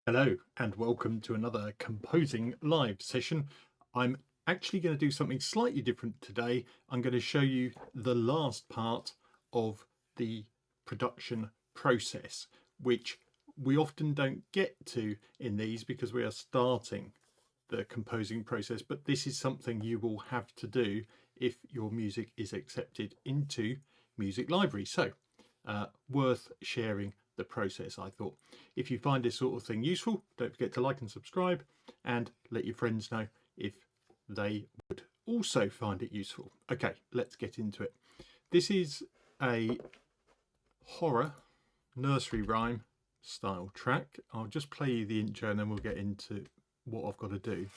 Hello and welcome to another composing live session. I'm actually going to do something slightly different today. I'm going to show you the last part of the production process, which we often don't get to in these because we are starting the composing process, but this is something you will have to do if your music is accepted into Music Library. So worth sharing the process, I thought. If you find this sort of thing useful, don't forget to like and subscribe and let your friends know if they would also find it useful. Okay, let's get into it. This is a horror nursery rhyme style track. I'll just play you the intro and then we'll get into what I've got to do.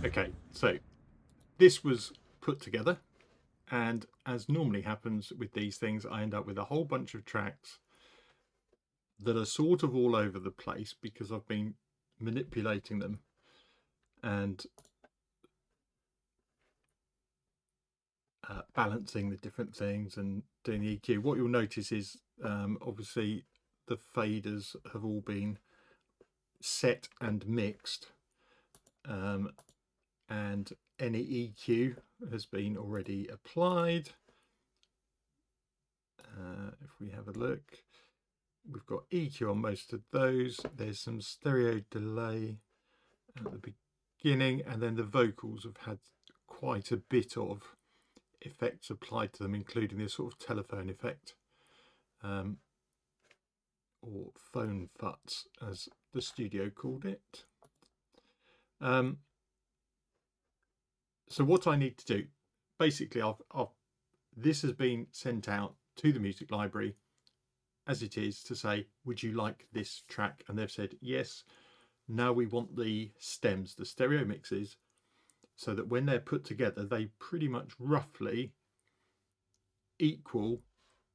Okay, so this was put together, and as normally happens with these things, I end up with a whole bunch of tracks that are sort of all over the place because I've been manipulating them and balancing the different things and doing the EQ. What you'll notice is obviously the faders have all been set and mixed, and any EQ has been already applied. If we have a look, we've got EQ on most of those. There's some stereo delay at the beginning, and then the vocals have had quite a bit of effects applied to them, including this sort of telephone effect, or phone futs as the studio called it. So what I need to do, basically, this has been sent out to the music library as it is to say, would you like this track? And they've said yes. Now we want the stems, the stereo mixes, so that when they're put together, they pretty much roughly equal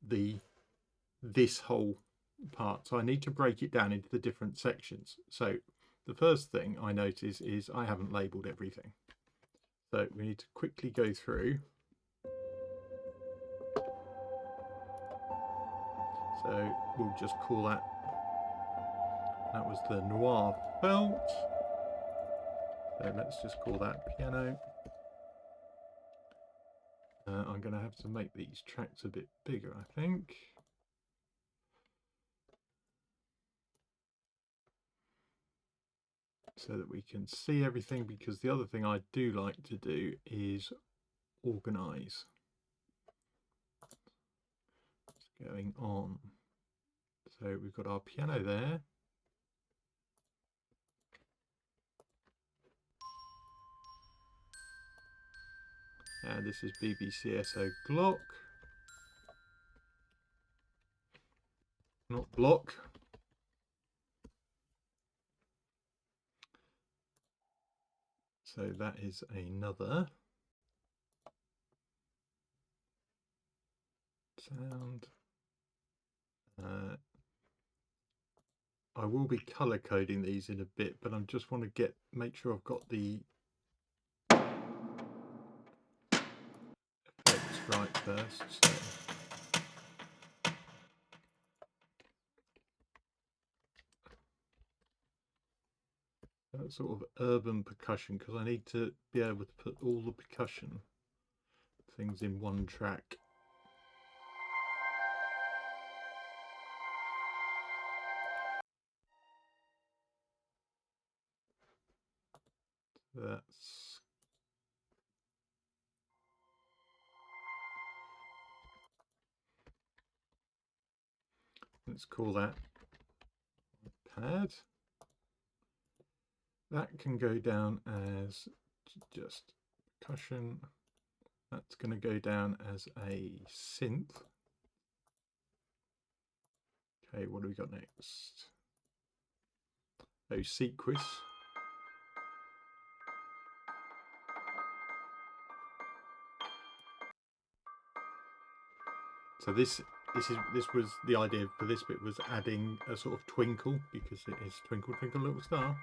this whole part. So I need to break it down into the different sections. So the first thing I notice is I haven't labeled everything. So we need to quickly go through. So we'll just call that was the noir felt. So let's just call that piano. I'm going to have to make these tracks a bit bigger, I think. So that we can see everything, because the other thing I do like to do is organize what's going on. So we've got our piano there. And this is BBCSO Glock, not block. So that is another sound. I will be color coding these in a bit, but I just want to make sure I've got the effects right first. So. That sort of urban percussion, because I need to be able to put all the percussion things in one track. Let's call that pad. That can go down as just percussion. That's going to go down as a synth. Okay, what do we got next? Oh, Sequis. So this was the idea for this bit, was adding a sort of twinkle, because it is twinkle twinkle little star.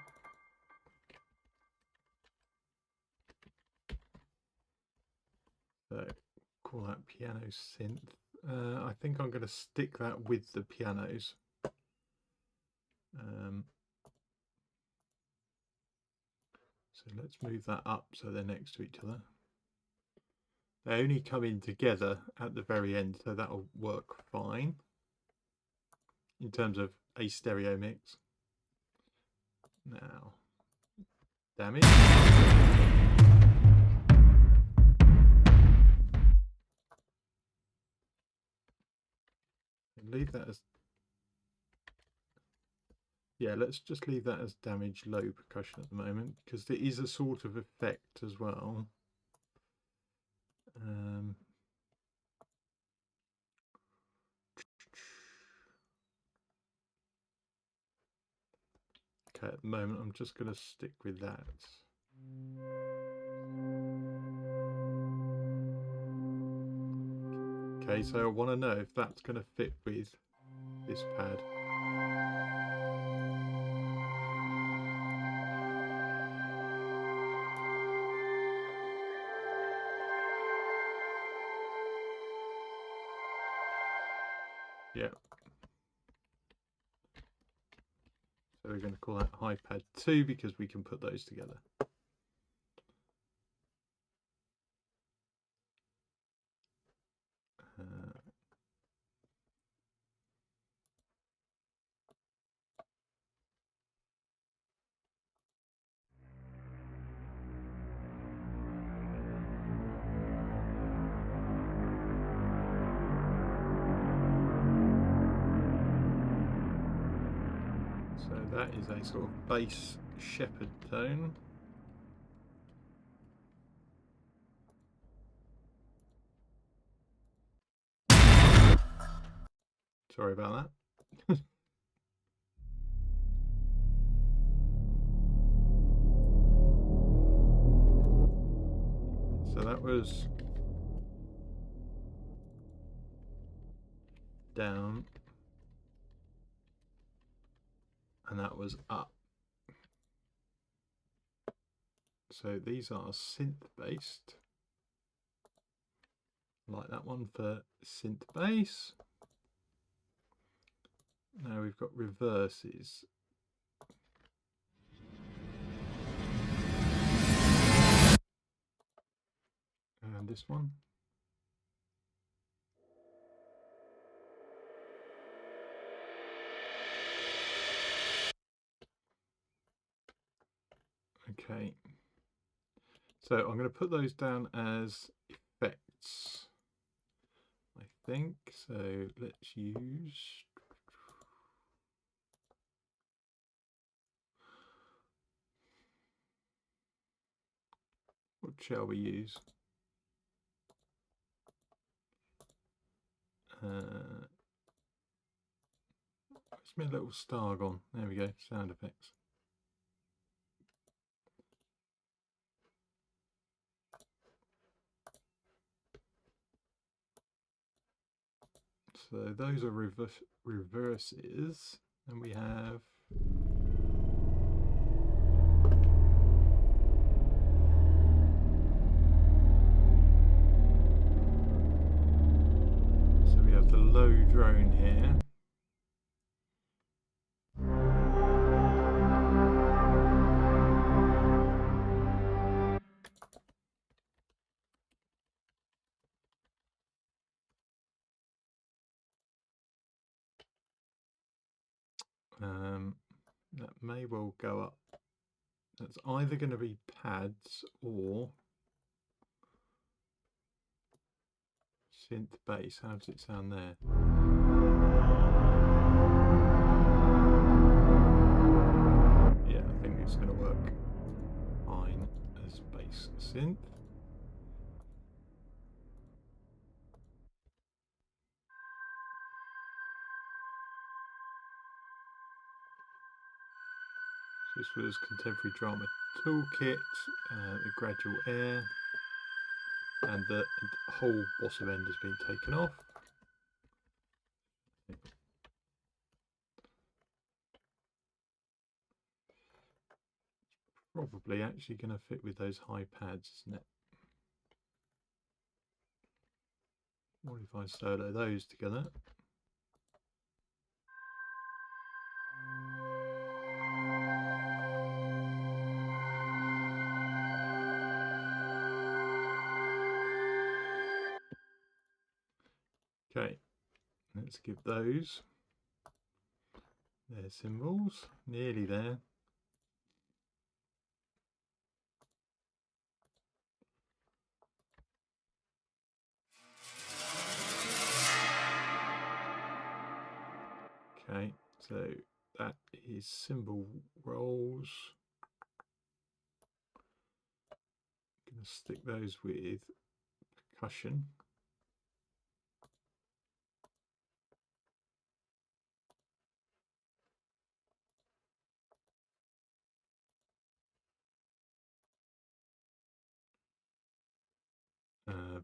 So call that piano synth. I think I'm going to stick that with the pianos. So let's move that up so they're next to each other. They only come in together at the very end, so that'll work fine in terms of a stereo mix. Now, damage. Leave that as, yeah, let's just leave that as damage low percussion at the moment, because there is a sort of effect as well. Okay, at the moment I'm just going to stick with that. Okay, so I want to know if that's going to fit with this pad. Yeah. So we're going to call that high pad 2 because we can put those together. So that is a sort of bass shepherd tone. Sorry about that. So that was down and that was up. So these are synth based, like that one for synth bass. Now we've got reverses. And this one. Okay. So I'm going to put those down as effects, I think. So let's use, what shall we use? Where's my little star gone? There we go, sound effects. So those are reverses, and we have the low drone here. That may well go up. That's either going to be pads or synth bass. How does it sound there? Yeah, I think it's going to work fine as bass synth. This was Contemporary Drama Toolkit, the gradual air, and the whole bottom end has been taken off. Probably actually going to fit with those high pads, isn't it? What if I solo those together? Okay, let's give those their symbols. Nearly there. Okay, so that is symbol rolls. I'm going to stick those with percussion.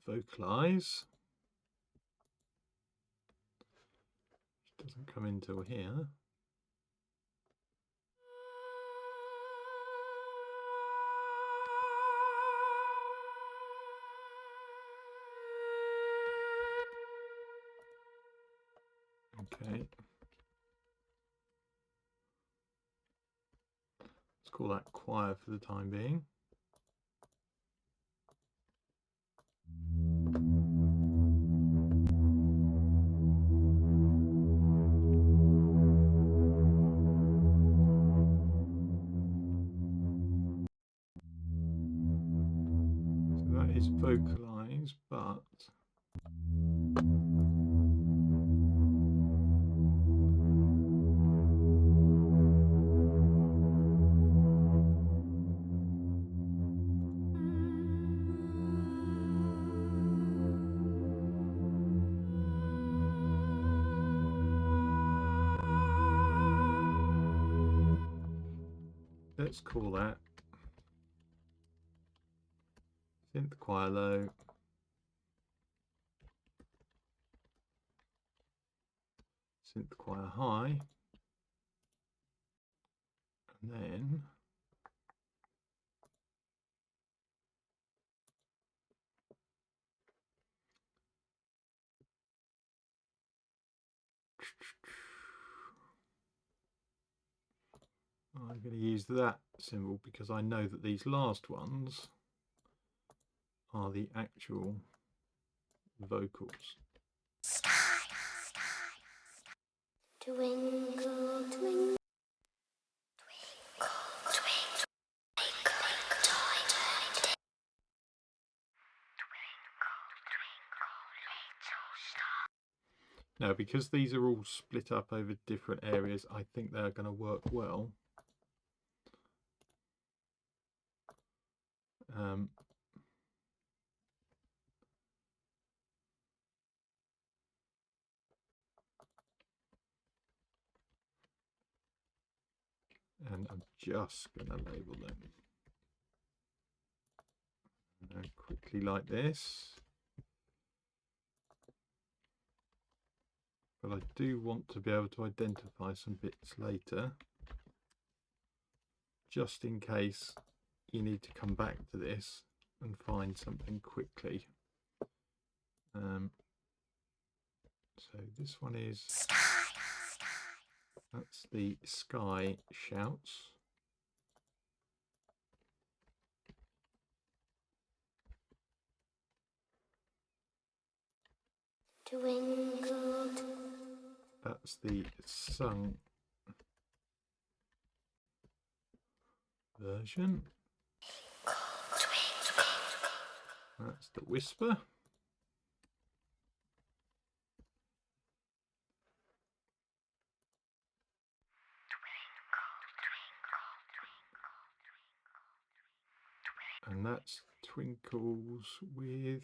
Vocalize. Doesn't come into here. Okay. Let's call that choir for the time being. So that is vocalize, but let's call that synth choir low, synth choir high, and then I'm going to use that symbol because I know that these last ones are the actual vocals. Twinkle, twinkle, twinkle, Now, because these are all split up over different areas, I think they're going to work well. And I'm just going to label them. And quickly like this. But I do want to be able to identify some bits later, just in case you need to come back to this and find something quickly. So this one is, that's the sky shouts. twinkle, That's the sung version. That's the whisper. And that's twinkles with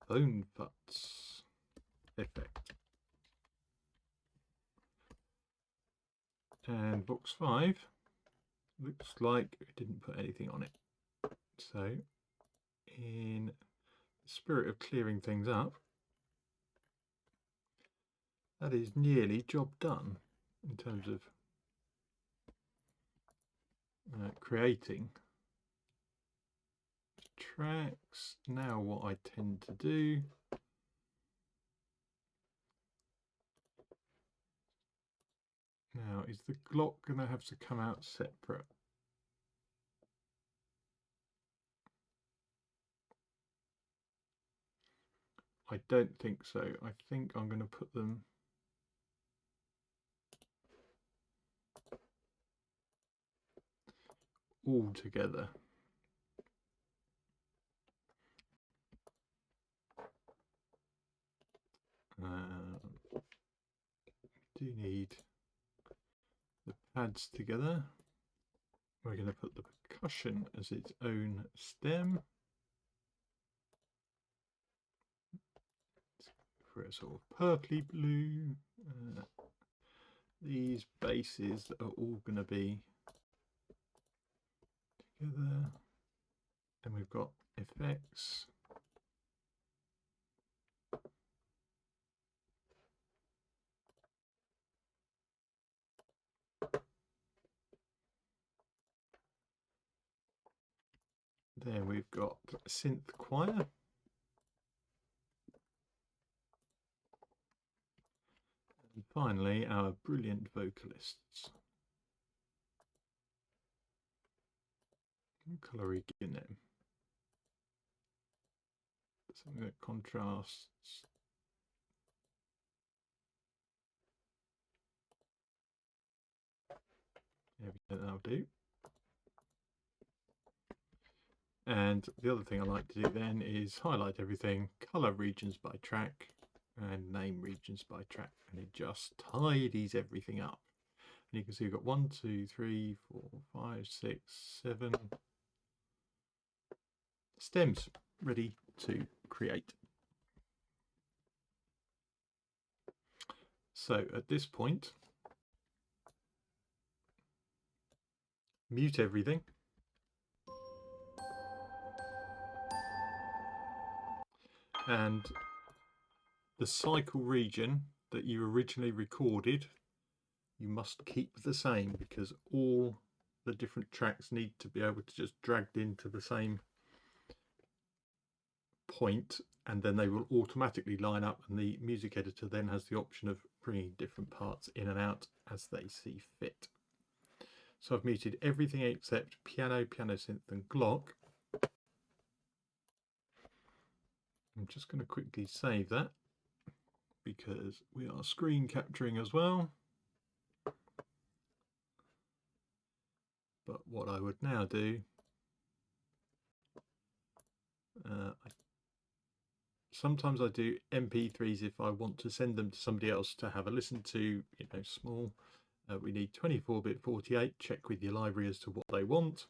bone futs effect. And box 5 looks like it didn't put anything on it. So in the spirit of clearing things up, that is nearly job done in terms of creating tracks. Now what I tend to do now is the Glock going to have to come out separate. I don't think so. I think I'm going to put them all together. Do need the pads together. We're going to put the percussion as its own stem for a sort of purpley blue. These bases are all going to be together. And we've got effects. Then we've got synth choir. And finally, our brilliant vocalists. What colour are we giving them? Something that contrasts. Yeah, that'll do. And the other thing I like to do then is highlight everything, colour regions by track, and name regions by track, and it just tidies everything up. And you can see we've got 1, 2, 3, 4, 5, 6, 7 stems ready to create. So at this point, mute everything. And the cycle region that you originally recorded, you must keep the same, because all the different tracks need to be able to just dragged into the same point, and then they will automatically line up, and the music editor then has the option of bringing different parts in and out as they see fit. So I've muted everything except piano, piano synth and Glock. I'm just going to quickly save that because we are screen capturing as well. But what I would now do, sometimes I do MP3s if I want to send them to somebody else to have a listen to, you know, small. We need 24-bit 48, check with your library as to what they want.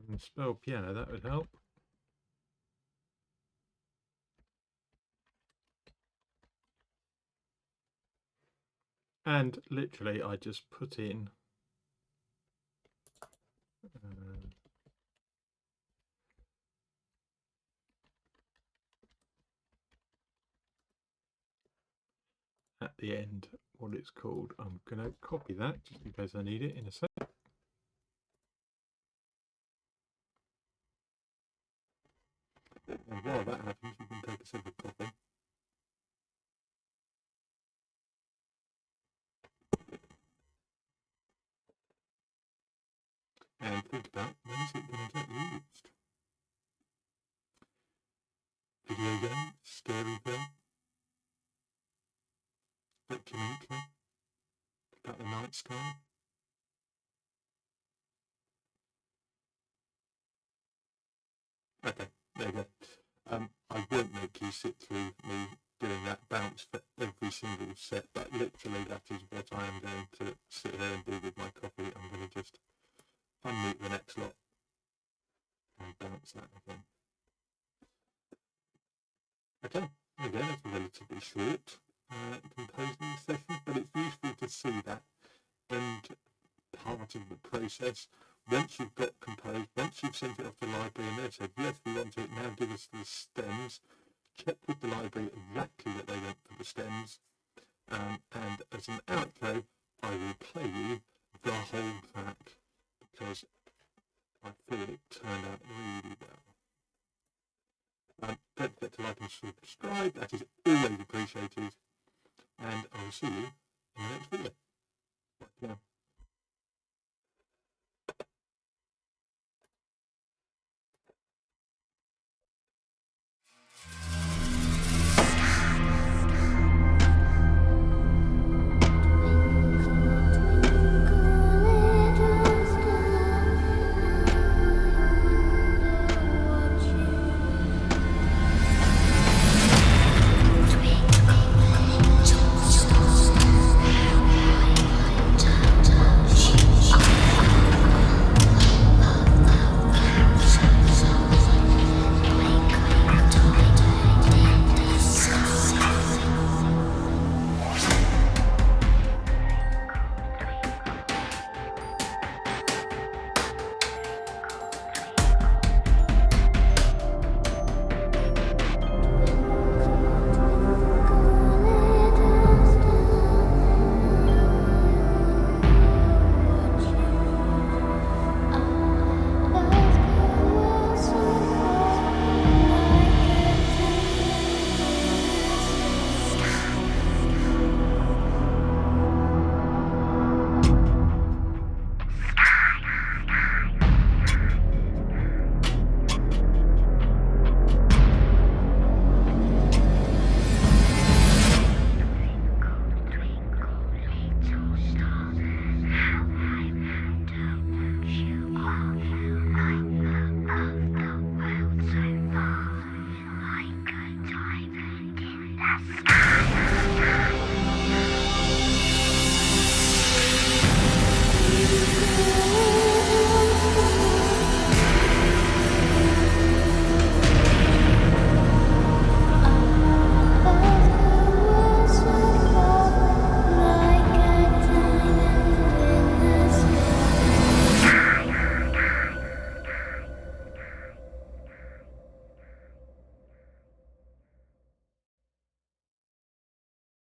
And spell piano, that would help. And literally I just put in at the end what it's called. I'm going to copy that just in case I need it in a sec. And while that happens, you can take a sip of coffee. And think about, when is it going to get used? Video game, scary film, documentary, about the night sky. Okay, there you go. I won't make you sit through me doing that bounce for every single set, but literally that is what I am going to sit here and do with my coffee. I'm going to just unmute the next lot and bounce that again. Okay, again, it's a relatively short composing session, but it's useful to see that end part of the process. Once you've got composed, once you've sent it off to the library and they've said, yes, we want it, now give us the stems, check with the library exactly that they went for the stems, and as an outro, I will play you the whole track because I feel it turned out really well. Don't forget to like and subscribe, that is always appreciated, and I will see you in the next video. Bye for now.